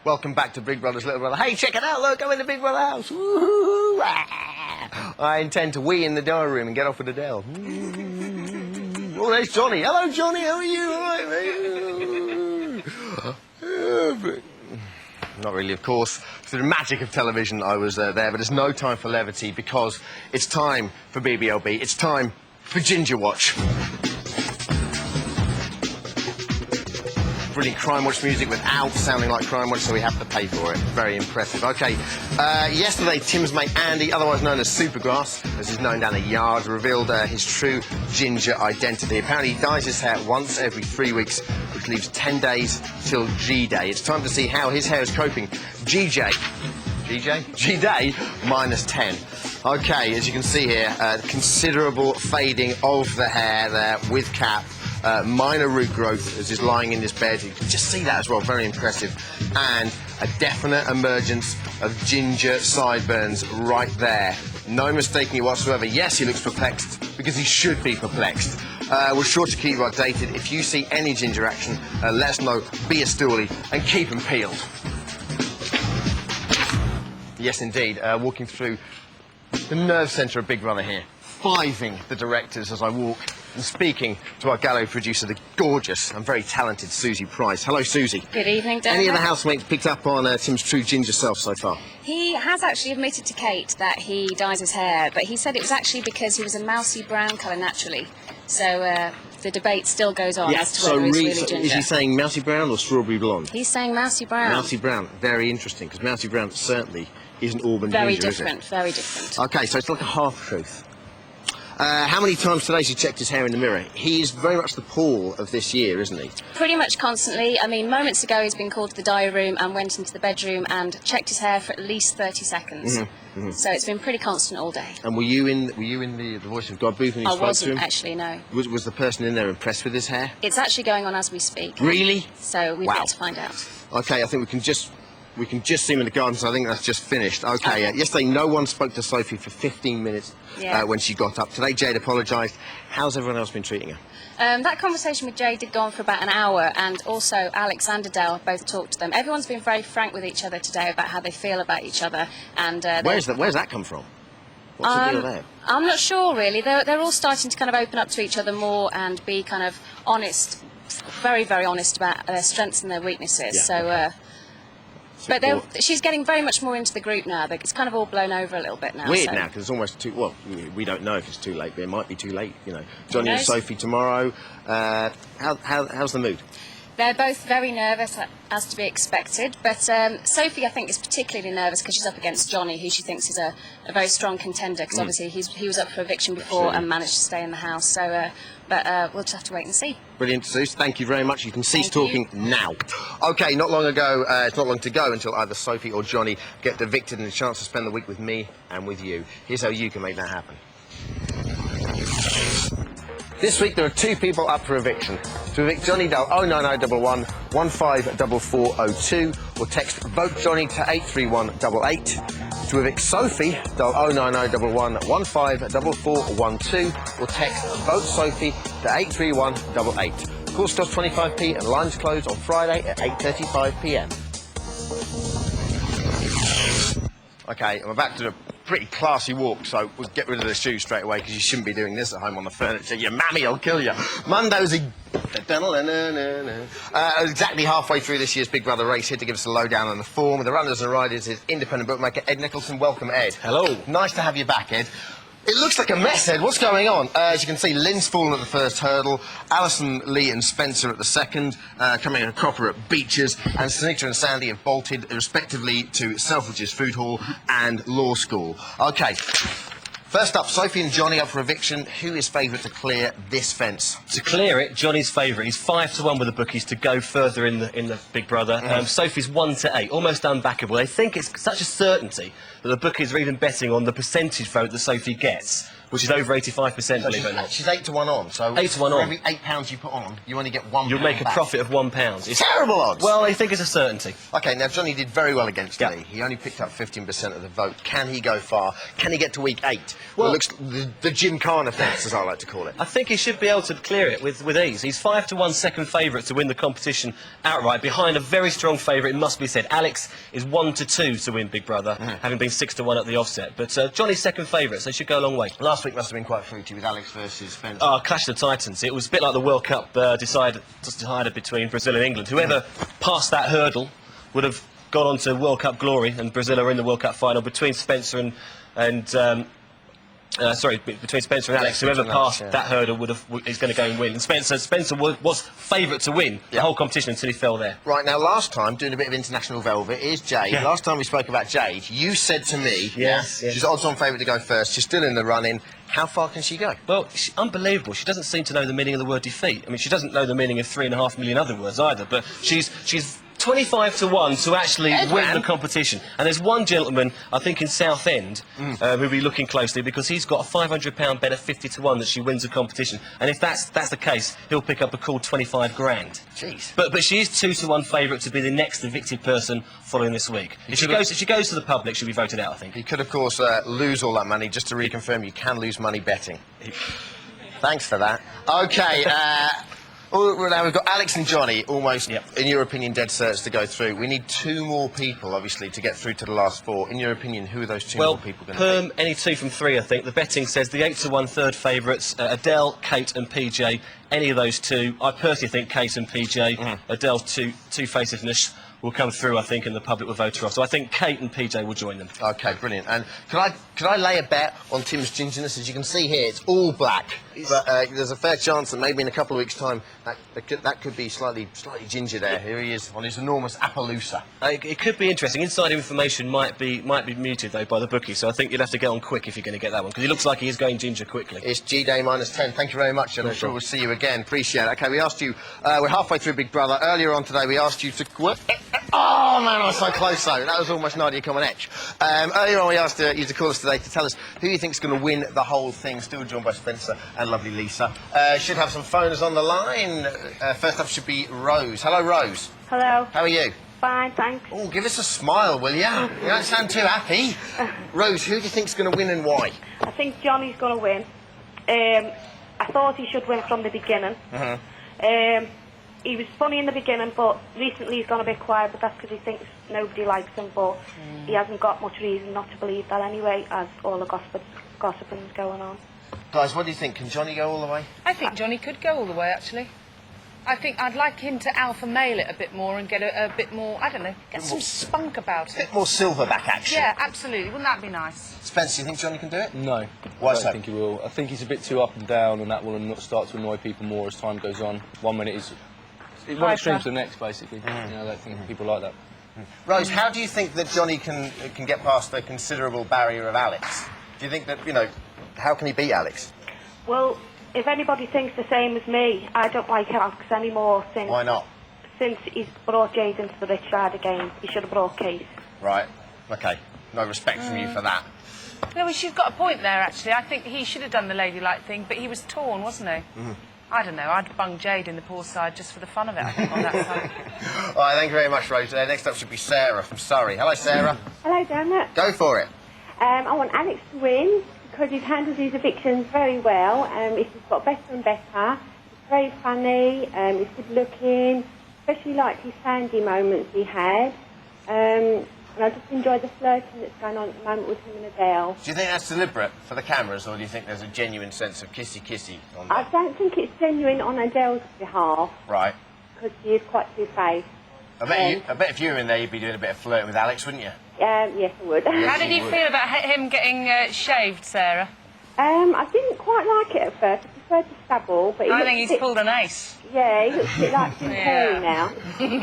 Welcome back to Big Brother's Little Brother. Hey, check it out, look, I'm in the Big Brother house. Woo-hoo, ah. I intend to wee in the diary room and get off with Adele. Oh, there's Johnny. Hello, Johnny, how are you? All right, mate? Not really, of course. Through the magic of television, I was there, but there's no time for levity because it's time for BBLB. It's time for Ginger Watch. Brilliant Crime Watch music without sounding like Crime Watch, so we have to pay for it. Very impressive. OK, yesterday, Tim's mate Andy, otherwise known as Supergrass, as he's known down the yard, revealed his true ginger identity. Apparently, he dyes his hair once every 3 weeks, which leaves 10 days till G-Day. It's time to see how his hair is coping. G-Day, minus 10. OK, as you can see here, considerable fading of the hair there with cap. Minor root growth as he's lying in this bed. You can just see that as well, very impressive. And a definite emergence of ginger sideburns right there. No mistaking it whatsoever. Yes, he looks perplexed, because he should be perplexed. We're sure to keep you updated. If you see any ginger action, let us know, be a stoolie, and keep them peeled. Yes, indeed, walking through the nerve centre of Big Brother here, fiving the directors as I walk, and speaking to our gallery producer, the gorgeous and very talented Susie Price. Hello, Susie. Good evening, David. Any of the housemates picked up on Tim's true ginger self so far? He has actually admitted to Kate that he dyes his hair, but he said it was actually because he was a mousy brown colour naturally. So the debate still goes on as to whether he's really ginger. Is he saying mousy brown or strawberry blonde? He's saying mousy brown. Mousy brown. Very interesting, because mousy brown certainly isn't Auburn very ginger, different, is it? Very different. OK, so it's like a half-truth. How many times today has he checked his hair in the mirror? He is very much the Paul of this year, isn't he? Pretty much constantly. I mean, moments ago he's been called to the diary room and went into the bedroom and checked his hair for at least 30 seconds. So it's been pretty constant all day. And were you in the Voice of God booth when you spoke to him? I wasn't, actually, no. Was the person in there impressed with his hair? It's actually going on as we speak. Really? So we've got to find out. OK, I think we can just see him in the garden, so I think that's just finished. OK, yesterday no one spoke to Sophie for 15 minutes when she got up. Today Jade apologised. How's everyone else been treating her? That conversation with Jade did go on for about an hour, and also Alex and Adele both talked to them. Everyone's been very frank with each other today about how they feel about each other. And where's that come from? What's the deal there? I'm not sure, really. They're all starting to kind of open up to each other more and be kind of honest, very, very honest about their strengths and their weaknesses. Yeah. But she's getting very much more into the group now. It's kind of all blown over a little bit now. Weird now, because it's almost too... Well, we don't know if it's too late, but it might be too late, you know. Johnny and Sophie tomorrow. How's the mood? They're both very nervous, as to be expected. But Sophie, I think, is particularly nervous because she's up against Johnny, who she thinks is a very strong contender, because obviously he was up for eviction before and managed to stay in the house. So, but we'll just have to wait and see. Brilliant, Suze. Thank you very much. You can cease talking now. OK, not long ago, it's not long to go until either Sophie or Johnny get evicted and a chance to spend the week with me and with you. Here's how you can make that happen. This week there are two people up for eviction. To evict Johnny, dial 09011 154402 or text Vote Johnny to 83188. To evict Sophie, dial 09011 154412 or text Vote Sophie to 83188. Call starts 25p and lines close on Friday at 8:35 p.m. OK, I'm about to do a pretty classy walk, so we'll get rid of the shoes straight away, because you shouldn't be doing this at home on the furniture. Your mammy will kill you. Mondo's exactly halfway through this year's Big Brother race. Here to give us a lowdown on the form of the runners and riders is independent bookmaker Ed Nicholson. Welcome, Ed. Hello. Nice to have you back, Ed. It looks like a mess, Ed. What's going on? As you can see, Lynn's fallen at the first hurdle, Alison, Lee and Spencer at the second, coming in a cropper at Beaches, and Sunita and Sandy have bolted, respectively, to Selfridge's Food Hall and Law School. OK. First up, Sophie and Johnny up for eviction. Who is favourite to clear this fence? To clear it, Johnny's favourite. He's 5-1 with the bookies to go further in the Big Brother. Sophie's 1-8, almost unbackable. They think it's such a certainty that the bookies are even betting on the percentage vote that Sophie gets. which is over 85%, believe it or not. She's 8 to 1 on, so 8 to 1 for on. every £8 you put on, you only get £1. You'll make a profit of £1. It's Terrible odds. Well, I think it's a certainty. Okay, now Johnny did very well against Yeah. Lee. He only picked up 15% of the vote. Can he go far? Can he get to week 8? Well, Well, it looks the Gymkhana fence, as I like to call it. I think he should be able to clear it with ease. He's 5 to 1 second favourite to win the competition outright, behind a very strong favourite, it must be said. Alex is 1 to 2 to win Big Brother, having been 6 to 1 at the offset. But Johnny's second favourite, so he should go a long way. Last week must have been quite fruity with Alex versus Spencer. Oh, Clash of the Titans. It was a bit like the World Cup decided between Brazil and England. Whoever passed that hurdle would have gone on to World Cup glory, and Brazil are in the World Cup final. Between Spencer between Spencer and Alex, whoever passed that hurdle is going to go and win. And Spencer was favourite to win the whole competition until he fell there. Right, now last time, doing a bit of international velvet, is Jade. Yeah. Last time we spoke about Jade, you said to me, Yes. she's odds-on favourite to go first. She's still in the running. How far can she go? Well, unbelievable. She doesn't seem to know the meaning of the word defeat. I mean, she doesn't know the meaning of 3.5 million other words either, but she's 25 to 1 to actually win the competition. And there's one gentleman, I think in Southend, who'll be looking closely, because he's got a £500 bet of 50 to 1 that she wins the competition. And if that's the case, he'll pick up a cool 25 grand. Jeez. But she is 2 to 1 favourite to be the next evicted person following this week. If she goes to the public, she'll be voted out, I think. You could, of course, lose all that money. Just to reconfirm, you can lose money betting. Thanks for that. OK, now we've got Alex and Johnny almost, in your opinion, dead certs to go through. We need 2 more people, obviously, to get through to the last 4. In your opinion, who are those 2 more people going to be? Any 2 from 3, I think. The betting says the 8 to 1 third favourites, Adele, Kate and PJ. Any of those 2. I personally think Kate and PJ. Adele's two-facedness will come through, I think, and the public will vote her off. So I think Kate and PJ will join them. OK, brilliant. And could I lay a bet on Tim's gingerness? As you can see here, it's all black. But there's a fair chance that maybe in a couple of weeks' time that could be slightly ginger there. Here he is on his enormous Appaloosa. It could be interesting. Inside information might be muted, though, by the bookie, so I think you'd have to get on quick if you're going to get that one, because he looks like he is going ginger quickly. It's G-Day -10. Thank you very much, and I'm sure we'll see you again. Appreciate it. OK, we asked you... we're halfway through Big Brother. Earlier on today, we asked you to... Oh, man, I was so close, though. That was almost Nadia Comaneci. Earlier on, we asked you to call us today to tell us who you think's going to win the whole thing. Still joined by Spencer and lovely Lisa. Should have some phoners on the line. First up should be Rose. Hello, Rose. Hello. How are you? Fine, thanks. Oh, give us a smile, will ya? You don't sound too happy. Rose, who do you think's going to win and why? I think Johnny's going to win. I thought he should win from the beginning. He was funny in the beginning, but recently he's gone a bit quiet, but that's because he thinks nobody likes him, but he hasn't got much reason not to believe that anyway, as all the gossiping's going on. Guys, what do you think? Can Johnny go all the way? I think Johnny could go all the way, actually. I think I'd like him to alpha male it a bit more and get a bit more, I don't know, get some spunk about A it. bit more silverback action. Yeah, absolutely. Wouldn't that be nice? Spencer, you think Johnny can do it? No. Why I so? don't think he will. I think he's a bit too up and down, and that will start to annoy people more as time goes on. 1 minute he's one extreme to the next, basically. You know, I don't think people like that. Rose, how do you think that Johnny can get past the considerable barrier of Alex? Do you think that, how can he beat Alex? Well, if anybody thinks the same as me, I don't like Alex anymore since... Why not? Since he's brought Jade into the Rich Rider game. He should have brought Kate. Right. OK. No respect from you for that. No, well, she's got a point there, actually. I think he should have done the ladylike thing, but he was torn, wasn't he? I don't know, I'd bung Jade in the poor side just for the fun of it, I think, on that side. All right, thank you very much, Rose. Next up should be Sarah from Surrey. Hello, Sarah. Hello, Dermot. Go for it. I want Alex to win because he's handled his evictions very well. He's just got better and better. He's very funny. He's good looking. Especially like his Sandy moments he had. And I just enjoy the flirting that's going on at the moment with him and Adele. Do you think that's deliberate for the cameras, or do you think there's a genuine sense of kissy-kissy on that? I don't think it's genuine on Adele's behalf. Right. Because she is quite two-faced. I bet if you were in there, you'd be doing a bit of flirting with Alex, wouldn't you? Yes, I would. How did you feel about him getting shaved, Sarah? I didn't quite like it at first. I preferred the stubble, but I think he's pulled an ace. Yeah, he looks a bit like Jim Carrey now.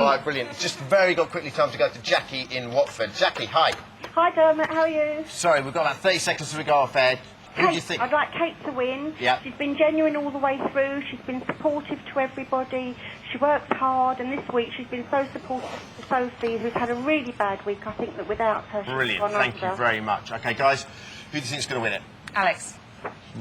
All right, brilliant. It's just very quickly time to go to Jackie in Watford. Jackie, hi. Hi, Dermot. How are you? Sorry, we've got about 30 seconds to go off air. Who do you think? I'd like Kate to win. Yeah. She's been genuine all the way through. She's been supportive to everybody. She works hard, and this week she's been so supportive to Sophie, who's had a really bad week. I think that without her, she's Brilliant. gone Thank under. you very much. OK, guys, who do you think's going to win it? Alex.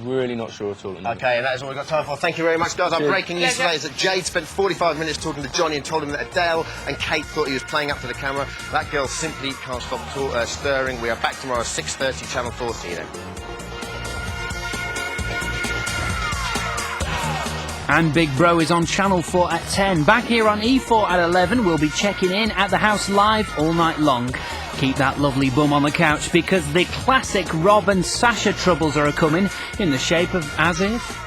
Really not sure at all. At the moment. Okay, and that is all we've got time for. Thank you very much, guys. Our breaking news today is that Jade spent 45 minutes talking to Johnny and told him that Adele and Kate thought he was playing up to the camera. That girl simply can't stop stirring. We are back tomorrow, 6:30, Channel 4. See you then. And Big Bro is on Channel 4 at 10. Back here on E4 at 11, we'll be checking in at the house live all night long. Keep that lovely bum on the couch because the classic Rob and Sasha troubles are coming in the shape of As If.